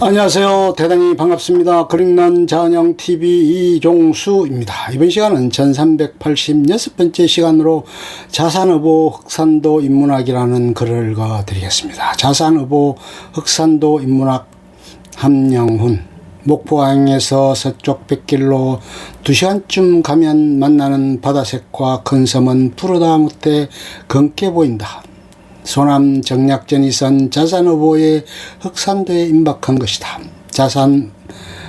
안녕하세요. 대단히 반갑습니다. 그릭난 자연형TV 이종수입니다. 이번 시간은 1386번째 시간으로 자산의보 흑산도 인문학이라는 글을 읽어드리겠습니다. 자산의보 흑산도 인문학 함영훈. 목포항에서 서쪽 뱃길로 2시간쯤 가면 만나는 바다색과 큰 섬은 푸르다 못해 검게 보인다. 소남 정약전이 쓴 자산의보의 흑산도에 임박한 것이다. 자산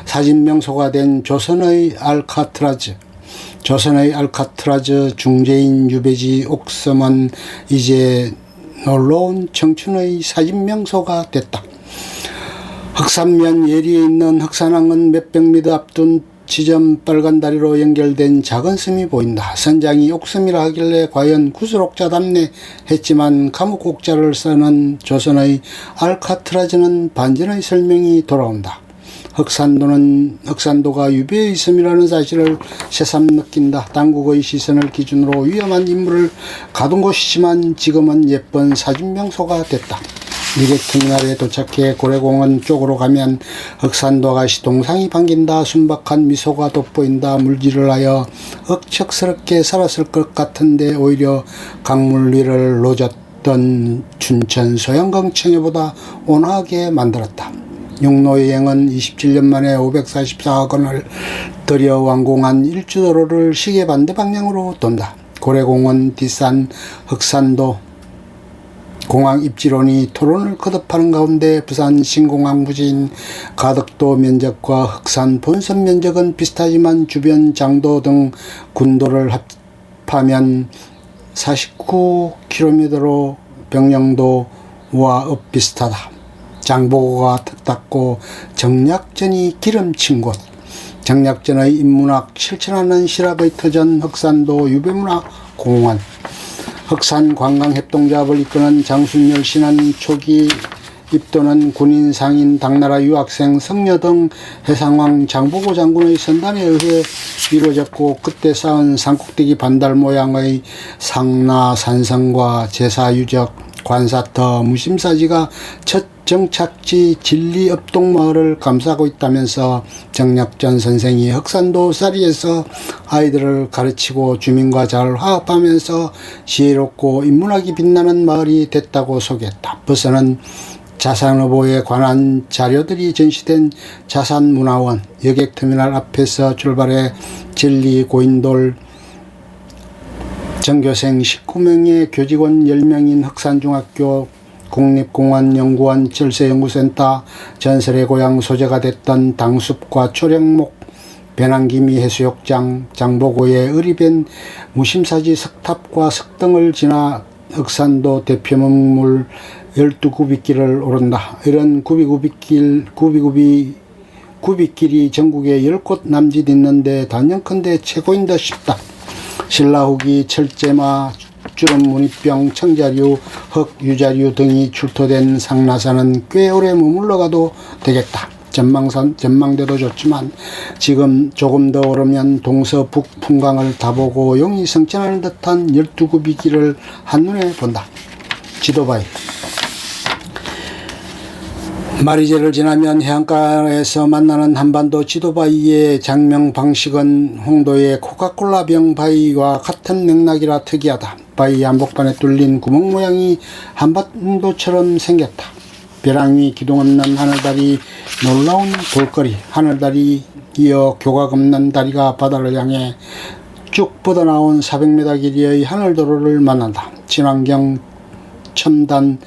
사진 명소가 된 조선의 알카트라즈 중재인 유배지 옥섬은 이제 놀러온 청춘의 사진 명소가 됐다. 흑산면 예리에 있는 흑산항은 몇백 미터 앞둔 지점 빨간 다리로 연결된 작은 섬이 보인다. 선장이 옥섬이라 하길래 과연 구슬옥자답네 했지만 감옥 옥자를 쓰는 조선의 알카트라즈는 반전의 설명이 돌아온다. 흑산도가 유배의 섬이라는 사실을 새삼 느낀다. 당국의 시선을 기준으로 위험한 인물을 가둔 곳이지만 지금은 예쁜 사진 명소가 됐다. 미객터미널에 도착해 고래공원 쪽으로 가면 흑산도 아가씨 동상이 반긴다. 순박한 미소가 돋보인다. 물질을 하여 억척스럽게 살았을 것 같은데 오히려 강물 위를 노졌던 춘천 소양강 청해보다 온화하게 만들었다. 용로여행은 27년 만에 544억 원을 들여 완공한 일주도로를 시계 반대 방향으로 돈다. 고래공원 뒷산 흑산도 공항 입지론이 토론을 거듭하는 가운데 부산 신공항 부지인 가덕도 면적과 흑산 본선 면적은 비슷하지만 주변 장도 등 군도를 합하면 49km로 병영도와 엇비슷하다. 장보고가 탁닫고 정약전이 기름친 곳. 정약전의 인문학 실천하는 실합의 터전 흑산도 유배문화공원. 흑산 관광협동조합을 이끄는 장순열 씨는 초기 입도는 군인, 상인, 당나라 유학생, 성녀 등 해상왕 장보고 장군의 선단에 의해 이루어졌고 그때 쌓은 산꼭대기 반달 모양의 상나 산성과 제사유적, 관사터, 무심사지가 첫 정착지 진리읍동마을을 감싸고 있다면서 정약전 선생이 흑산도 사리에서 아이들을 가르치고 주민과 잘 화합하면서 지혜롭고 인문학이 빛나는 마을이 됐다고 소개했다. 버스는 자산의보에 관한 자료들이 전시된 자산문화원 여객터미널 앞에서 출발해 진리 고인돌 전교생 19명의 교직원 10명인 흑산중학교 국립공원연구원 철새연구센터 전설의 고향 소재가 됐던 당숲과 초령목 배낭기미 해수욕장 장보고의 의리변 무심사지 석탑과 석등을 지나 흑산도 대표문물 12구빗길을 오른다. 이런 구빗길이 전국에 10곳 남짓 있는데 단연컨대 최고인 듯 싶다. 신라 후기 철제마 주름 무늬병, 청자류, 흑, 유자류 등이 출토된 상나산은 꽤 오래 머물러 가도 되겠다. 전망대도 좋지만 지금 조금 더 오르면 동서북 풍광을 다 보고 용이 성천하는 듯한 12구비 길을 한눈에 본다. 지도바위 마리제를 지나면 해안가에서 만나는 한반도 지도바위의 장명 방식은 홍도의 코카콜라병 바위와 같은 맥락이라 특이하다. 바위 한복판에 뚫린 구멍 모양이 한반도처럼 생겼다. 벼랑 위 기둥 없는 하늘다리 놀라운 볼거리. 하늘다리 이어 교각 없는 다리가 바다를 향해 쭉 뻗어나온 400m 길이의 하늘도로를 만난다. 친환경 첨단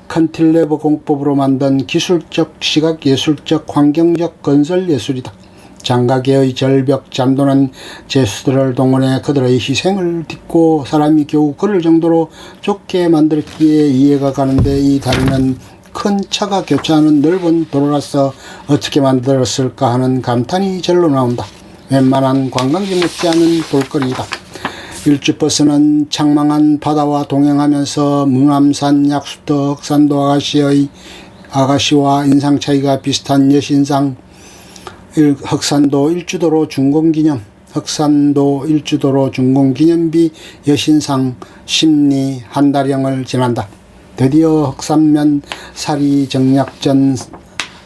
컨틸레버 공법으로 만든 기술적, 시각예술적, 환경적 건설예술이다. 장가계의 절벽 잔도는 제수들을 동원해 그들의 희생을 딛고 사람이 겨우 걸을 정도로 좁게 만들었기에 이해가 가는데 이 다리는 큰 차가 교차하는 넓은 도로라서 어떻게 만들었을까 하는 감탄이 절로 나온다. 웬만한 관광지 못지않은 볼거리이다. 일주버스는 창망한 바다와 동행하면서 무남산 약수터 흑산도 아가씨와 인상 차이가 비슷한 여신상 흑산도 일주도로 준공기념비 여신상 심리 한다령을 지난다. 드디어 흑산면 사리 정약전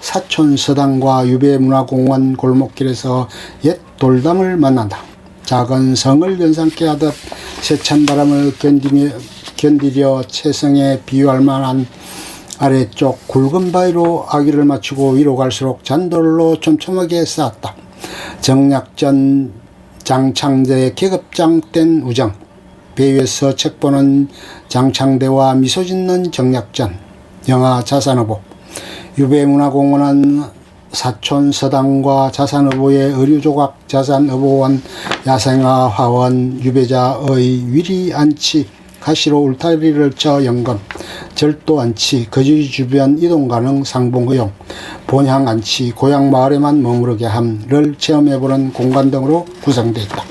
사촌 서당과 유배문화공원 골목길에서 옛 돌담을 만난다. 작은 성을 연상케 하듯 세찬 바람을 견디려 체성에 비유할 만한 아래쪽 굵은 바위로 아기를 맞추고 위로 갈수록 잔돌로 촘촘하게 쌓았다. 정약전 장창대의 계급장 땐 우정, 배 위에서 책 보는 장창대와 미소 짓는 정약전, 영화 자산어보, 유배문화공원은 사촌 서당과 자산어보의 의류조각, 자산어보원, 야생화 화원, 유배자의 위리안치, 가시로 울타리를 쳐 연금, 절도안치, 거주지 주변 이동 가능 상봉허용, 본향안치, 고향 마을에만 머무르게 함을 체험해보는 공간 등으로 구성되어 있다.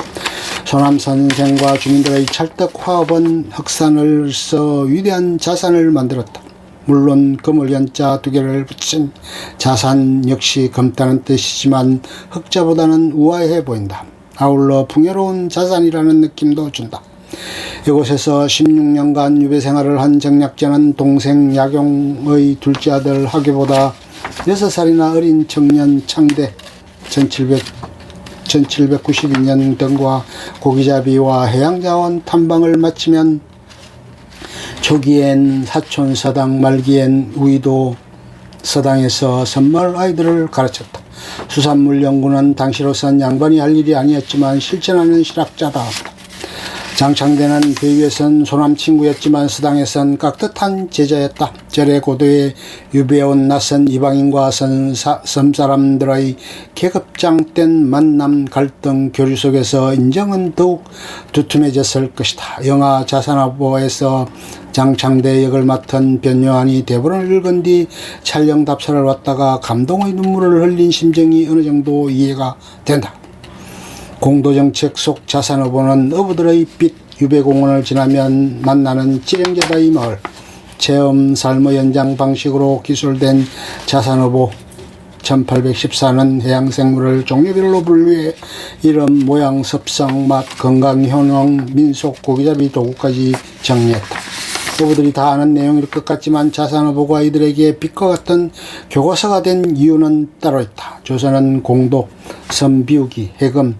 소남선생과 주민들의 찰떡 화합은 흑산을 써 위대한 자산을 만들었다. 물론 금을 연자 두 개를 붙인 자산 역시 검다는 뜻이지만 흑자보다는 우아해 보인다. 아울러 풍요로운 자산이라는 느낌도 준다. 이곳에서 16년간 유배 생활을 한 정약전은 동생 야경의 둘째 아들 하교보다 6살이나 어린 청년 창대 1792년 등과 고기잡이와 해양자원 탐방을 마치면 초기엔 사촌 서당, 말기엔 우이도 서당에서 선물 아이들을 가르쳤다. 수산물 연구는 당시로선 양반이 할 일이 아니었지만 실천하는 실학자다. 장창대는 배 위에선 소남 친구였지만 서당에선 깍듯한 제자였다. 절의 고도에 유배온 낯선 이방인과 섬사람들의 계급장된 만남, 갈등, 교류 속에서 인정은 더욱 두툼해졌을 것이다. 영화 자산어보에서 장창대 역을 맡은 변요한이 대본을 읽은 뒤 촬영 답사를 왔다가 감동의 눈물을 흘린 심정이 어느 정도 이해가 된다. 공도정책 속 자산어보는 어부들의 빛, 유배공원을 지나면 만나는 찌랭제바위 마을, 체험 삶의 연장 방식으로 기술된 자산어보, 1814는 해양생물을 종류별로 분류해 이름, 모양, 습성, 맛, 건강, 효능, 민속, 고기잡이 도구까지 정리했다. 어부들이 다 아는 내용일 것 같지만 자산어보가 이들에게 빛과 같은 교과서가 된 이유는 따로 있다. 조선은 공도, 섬 비우기, 해금,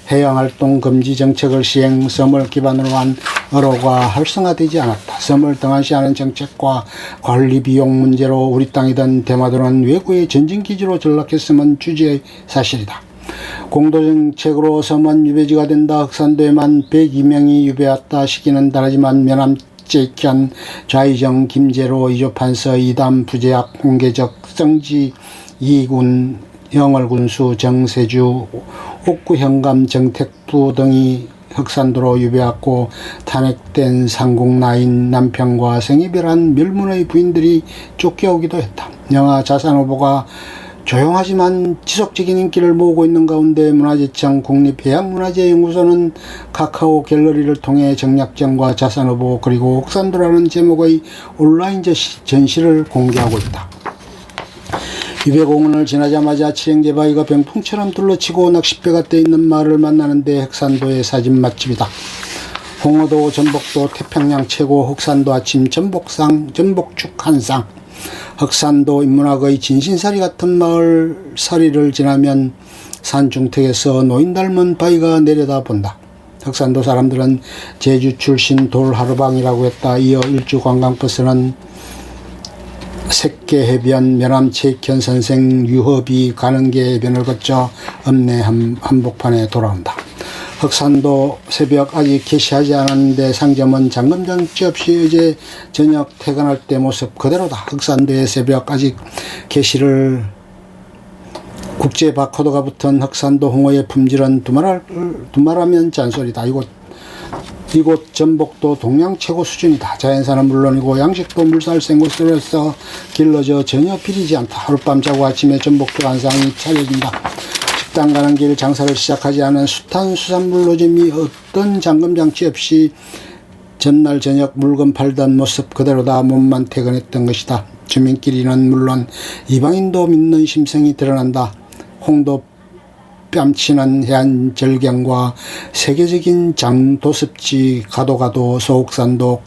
해양활동 금지 정책을 시행, 섬을 기반으로 한 어로가 활성화되지 않았다. 섬을 등한시하는 정책과 관리 비용 문제로 우리 땅이던 대마도는 외구의 전진기지로 전락했음은 주지의 사실이다. 공도정책으로 섬은 유배지가 된다. 흑산도에만 102명이 유배왔다. 시기는 다르지만 면함 제익현, 좌의정, 김제로, 이조판서, 이담, 부제학, 홍계적, 성지, 이군, 영월군수, 정세주, 옥구현감, 정택부 등이 흑산도로 유배왔고 탄핵된 상국나인 남편과 생이별한 멸문의 부인들이 쫓겨오기도 했다. 영화 자산어보가 조용하지만 지속적인 인기를 모으고 있는 가운데 문화재청 국립해양문화재연구소는 카카오 갤러리를 통해 정약전과 자산어보 그리고 흑산도라는 제목의 온라인 전시를 공개하고 있다. 유배공원을 지나자마자 칠행제바위가 병풍처럼 둘러치고 낚싯배가 떼있는 마을을 만나는데 흑산도의 사진 맛집이다. 홍어도, 전복도, 태평양 최고, 흑산도 아침 전복상, 전복죽 한상. 흑산도 인문학의 진신사리 같은 마을 사리를 지나면 산중턱에서 노인 닮은 바위가 내려다 본다. 흑산도 사람들은 제주 출신 돌하루방이라고 했다. 이어 일주관광버스는 색계해변, 면함체익현 선생 유허비 가는게 해변을 거쳐 읍내 한복판에 돌아온다. 흑산도 새벽 아직 개시하지 않았는데 상점은 잠금장치 없이 어제 저녁 퇴근할 때 모습 그대로다. 흑산도의 새벽 아직 개시를 국제 바코드가 붙은 흑산도 홍어의 품질은 두말하면 잔소리다. 이곳 전복도 동양 최고 수준이다. 자연산은 물론이고 양식도 물살 센 곳으로서 길러져 전혀 비리지 않다. 하룻밤 자고 아침에 전복죽 한상이 차려진다. 식당 가는 길 장사를 시작하지 않은 숱한 수산물 노점이 어떤 잠금장치 없이 전날 저녁 물건 팔던 모습 그대로다. 몸만 퇴근했던 것이다. 주민끼리는 물론 이방인도 믿는 심성이 드러난다. 홍도 뺨치는 해안 절경과 세계적인 장도습지 가도가도 소옥산도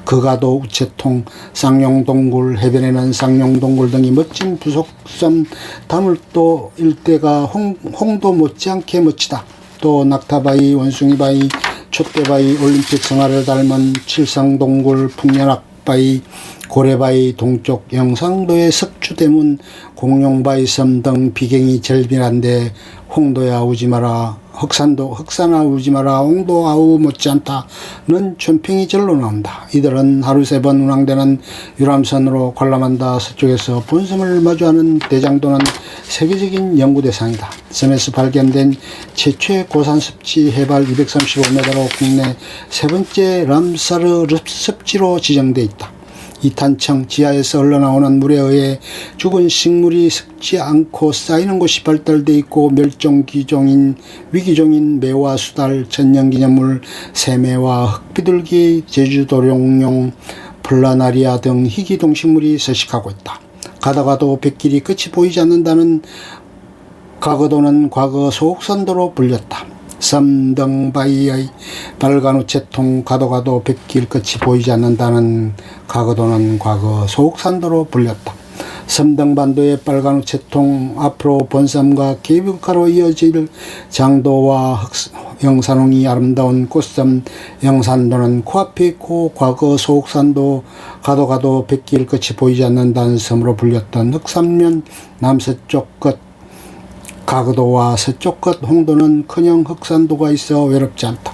그가도 우체통 쌍용동굴 해변에는 쌍용동굴 등이 멋진 부속섬 다물도 일대가 홍도 못지않게 멋지다. 또 낙타바위 원숭이바위 촛대바위 올림픽 성화를 닮은 칠성동굴 풍년학바위 고래바위 동쪽 영상도의 석주대문 공룡바위 섬 등 비경이 절빈한데 홍도야 우지마라 흑산아 우지마라 홍도 아우 못지않다는 촌평이 절로 나온다. 이들은 하루 3번 운항되는 유람선으로 관람한다. 서쪽에서 본섬을 마주하는 대장도는 세계적인 연구 대상이다. 섬에서 발견된 최초의 고산습지 해발 235m로 국내 3번째 람사르 습지로 지정돼 있다. 이탄청 지하에서 흘러나오는 물에 의해 죽은 식물이 썩지 않고 쌓이는 곳이 발달돼 있고 위기종인 매와 수달, 천년기념물, 새매와 흙비둘기, 제주도룡용, 플라나리아 등 희귀동식물이 서식하고 있다. 가다가도 백길이 끝이 보이지 않는다는 가거도는 과거 소옥산도로 불렸다. 섬등바위의 빨간 우체통 가도가도 백길 끝이 보이지 않는다는 가거도는 과거 소옥산도로 불렸다. 섬등반도의 빨간 우체통 앞으로 본섬과 케이블카로 이어질 장도와 영산홍이 아름다운 꽃섬 영산도는 코앞에 있고 과거 소옥산도 가도가도 백길 끝이 보이지 않는다는 섬으로 불렸던 흑산면 남서쪽 끝 가거도와 서쪽 끝 홍도는 커녕 흑산도가 있어 외롭지 않다.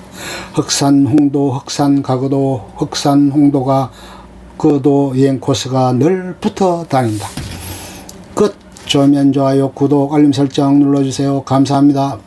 흑산, 홍도, 흑산, 가거도, 흑산, 홍도가 그도 여행 코스가 늘 붙어 다닌다. 끝. 좋으면 좋아요, 구독, 알림 설정 눌러주세요. 감사합니다.